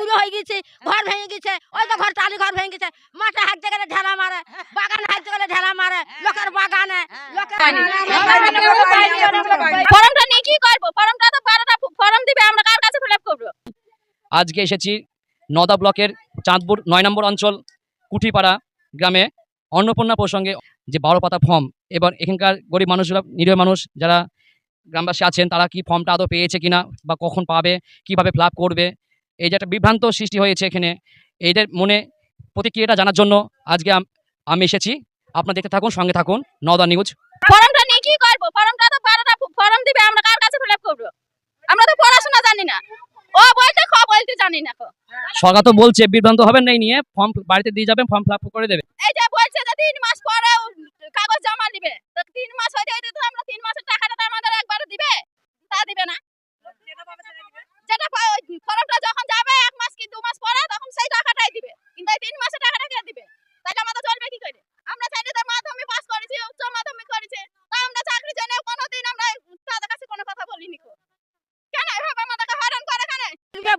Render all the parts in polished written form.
বুড়ো হয়ে গেছে, ঘর ভেঙে গেছে, ওই তো ঘর টালি ঘর ভেঙে গেছে, মাঠে হাঁটতে গেলে ঢেলা মারে, বাগানে হাঁটতে গেলে ঢেলা মারে, লোকের বাগানে লোকের ফর্মটা নিয়ে কি করবো? ফর্মটা তো 12টা ফর্ম দিবে, আমরা কার কাছে ফিল আপ করবো? আজকে এসেছি নওদা ব্লকের চাঁদপুর ৯ নম্বর অঞ্চল কুঠিপাড়া গ্রামে অন্নপূর্ণা প্রসঙ্গে যে 12 পাতা ফর্ম, এবার এখানকার গরিব মানুষরা, নিরীহ মানুষ যারা গ্রামবাসী আছেন, তারা কি ফর্মটা আদৌ পেয়েছে কিনা বা কখন পাবে, কিভাবে ফিল আপ করবে, এই যে একটা বিভ্রান্ত সৃষ্টি হয়েছে এখানে, এইদের মনে প্রতিক্রিয়াটা জানার জন্য আজকে আমি এসেছি। আপনারা দেখতে থাকুন, সঙ্গে থাকুন নওদা নিউজ। ফর্মটা নিয়ে কি করবো? ফর্মটা তো 12টা ফর্ম দিবে, আমরা কার কাছে ফিল আপ করবো? আমরা তো পড়াশোনা জানি না, ও বলতে বলতে জানি না। সরকার তো বলছে বিভ্রান্ত হবেন না, এই নিয়ে ফর্ম বাড়িতে দিয়ে যাবেন, ফর্ম ফিল আপ করে দেবে। এই যে বলছে যে 3 মাস পরে কাগজ জমা দিবে, তো 3 মাস হইতে হইতে তো আমরা 3 মাসের টাকাটা তো আমাদের একবারে দিবে, তা দিবে না। যেটা ফর্মটা যখন যাবে 1 মাস কি 2 মাস পরে, তখন সেই টাকাটাই দিবে, কিন্তু এই 3 মাসের টাকাটা কে দিবে? তাহলে আমাদের চলবে কি করে? আমরা চাইলে মাধ্যমিক পাস করেছি, উচ্চ মাধ্যমিক করেছি, তা আমরা চাকরি জন্য কোনোদিন আমরা তাদের কাছে কোনো কথা বলিনি। কেন এভাবে আমাদেরকে হয়রান করে? কেন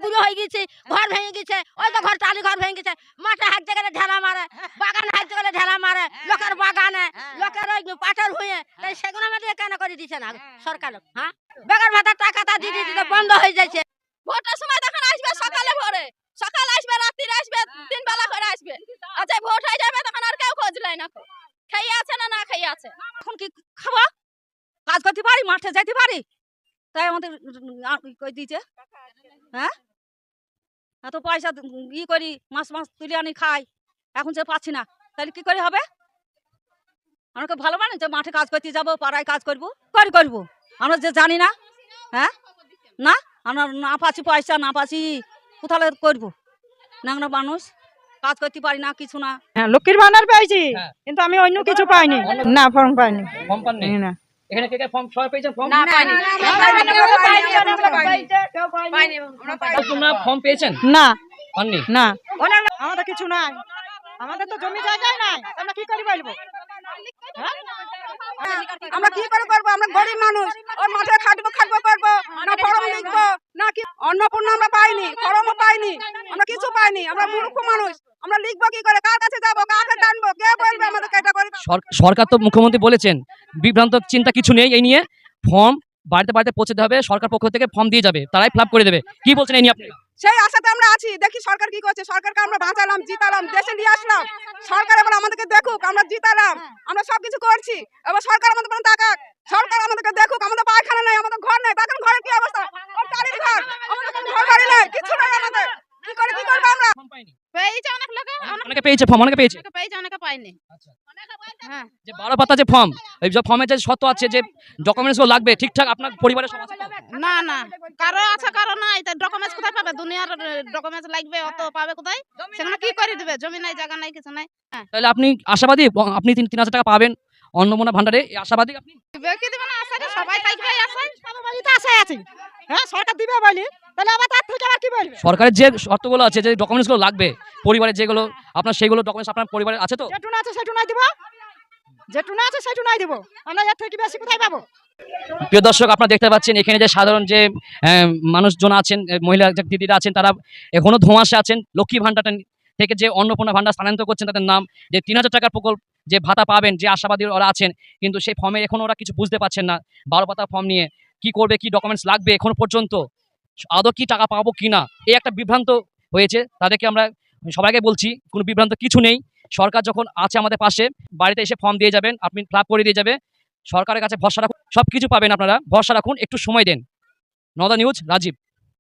বুড়ো হয়ে গেছে, ঘর ভেঙে গেছে, ওই তো ঘর টালি ঘর ভেঙে গেছে, মাঠে হাঁটতে গেলে ঢেলা মারে, বাগানে হাঁটতে গেলে ঢেলা মারে, লোকের বাগানে লোকের ওই পাটের হয়ে, তাই সেগুলো আমাদের কেন করে দিচ্ছে না সরকার? হ্যাঁ, বেকার ভাতার টাকাটা দিয়ে দিতে বন্ধ হয়ে যাচ্ছে। ভোটের সময় তখন আসবে সকালে ভোরে, সকাল আসবে, রাত্রিরে আসবে, 3 বেলা করে আসবে, আর যে ভোট হয়ে যাবে তখন আর কেউ খোঁজ নেয় না। খেয়ে আছে না না খেয়ে আছে? এখন কি খাবো? কাজ করতে পারি, মাঠে যাইতে পারি, তাই আমাদের কই দিয়েছে। হ্যাঁ, এত পয়সা করি, মাছ তুলে আনি খাই, এখন যে পাচ্ছি না, তাহলে কি করে হবে? আমাকে ভালো মানে যে মাঠে কাজ করতে যাবো, পাড়ায় কাজ করবো, করবো, আমরা যে জানি না। হ্যাঁ, না আমরা না পাচ্ছি পয়সা, না পাচ্ছি কোথাও করবো, না মানুষ কাজ করতে পারি না, কিছু না। হ্যাঁ, লক্ষ্মীর ভান্ডার পেয়েছি, হ্যাঁ। কিন্তু আমি অন্য কিছু পাইনি। না, ফর্ম পাইনি। ফর্ম পাননি? না। এখানে কে কে ফর্ম সবাই পেয়েছেন? ফর্ম না পাইনি। আপনারা ফর্ম পেয়েছেন? না, পাননি? না, আমাদের কিছু নাই, আমাদের তো জমি জায়গায় নাই, আমরা কি করে বলবো? আমরা কি করে করবো? আমরা গরিব মানুষ, ওর মাঠে খাটবো করবো, না ফর্ম লিখবো, না কি অন্নপূর্ণা আমরা পাইনি, ফর্মও পাইনি, আমরা কিছু পাইনি, আমরা মূর্খ মানুষ, আমরা লিখবো কি করে? কার কাছে যাবো, কাকে টানবো, কে বলবে আমাদেরকে এটা করে? সরকার তো মুখ্যমন্ত্রী বলেছেন বিভ্রান্ত চিন্তা কিছু নেই, এই নিয়ে ফর্ম বাড়িতে বাড়িতে পৌঁছে দেবে, সরকার পক্ষ থেকে ফর্ম দিয়ে যাবে, তারাই ফিল আপ করে দেবে। কি বলছেন এই নিয়ে আপনি? সেই আশাতে আমরা আছি, দেখি সরকার কি করছে। সরকারকে আমরা বাঁচালাম, জিতালাম, দেশে নিয়ে আসলাম, সরকার এবার আমাদেরকে দেখুক, আমরা জিতালাম, আমরা সবকিছু করছি, এবার সরকার আমাদের কোনো তাকাক, সরকার আমাদেরকে দেখুক। আমাদের পায়খানা নেই, আমাদের ঘর নেই, তখন ঘরের কি অবস্থা? টালির ঘর, আমাদের কোনো ঘর বাড়ি নেই, কিছু নেই আমাদের, কি করে কি করবো আমরা? পেয়েছে অনেক লোকে, অনেকে পেয়েছে ফর্ম, অনেকে পেয়েছে, পেয়েছে অনেকে পায়নি। হ্যাঁ, যে 12 পাতা যে ফর্ম, এই যে ফর্মে যে শর্ত আছে, যে ডকুমেন্টস গুলো লাগবে ঠিকঠাক, আপনার পরিবারের সব আছে তো? না না, কারো আছে কারো নাই, তাই ডকুমেন্টস কোথায় পাবে? দুনিয়ার ডকুমেন্টস লাগবে, অত পাবে কোথায়? সেখানে কি করে দিবে? জমি নাই, জায়গা নাই, কিছু নাই। হ্যাঁ, তাহলে আপনি আশাবাদী আপনি 3,000 টাকা পাবেন অন্নপূর্ণা ভান্ডারে, এই আশাবাদী আপনি? কি দিবে না? আশা সবাই থাকবে আশায়। আশায় আছি, হ্যাঁ, সরকার দিবে বলি, তাহলে আবার তার থেকে আর কি বলবে? সরকারের যে শর্তগুলো আছে, যে ডকুমেন্টস গুলো লাগবে পরিবারের, যেগুলো আপনার, সেগুলো ডকুমেন্টস আপনার পরিবারের আছে তো? যেটুনা আছে সেটু নাই দিব, যেটুনা আছে সেটু নাই দিব, আমরা এর থেকে বেশি কোথায় পাবো? প্রিয় দর্শক, আপনারা দেখতে পাচ্ছেন এখানে যে সাধারণ যে মানুষজন আছেন, মহিলা দিদিরা আছেন, তারা এখনো ধোঁয়াশে আছেন। লক্ষ্মী ভান্ডার থেকে যে অন্নপূর্ণা ভান্ডার স্থানান্তর করছেন তাদের নাম, যে 3,000 টাকার প্রকল্প যে ভাতা পাবেন, যে আশাবাদী ওরা আছেন, কিন্তু সেই ফর্মে এখন ওরা কিছু বুঝতে পারছেন না। 12 পাতা ফর্ম নিয়ে কি করবে, কি ডকুমেন্টস লাগবে, এখনো পর্যন্ত আদৌ কি টাকা পাবো কিনা, এই একটা বিভ্রান্ত হয়েছে। তাদেরকে আমরা সবাইকে বলছি, কোনো বিভ্রান্ত কিছু নেই, সরকার যখন আছে আমাদের পাশে, বাড়িতে এসে ফর্ম দিয়ে যাবেন, আপনি ফিল আপ করে দিয়ে যাবে, সরকারের কাছে ভরসা রাখুন, সবকিছু পাবেন আপনারা, ভরসা রাখুন, একটু সময় দেন। নওদা নিউজ, রাজীব।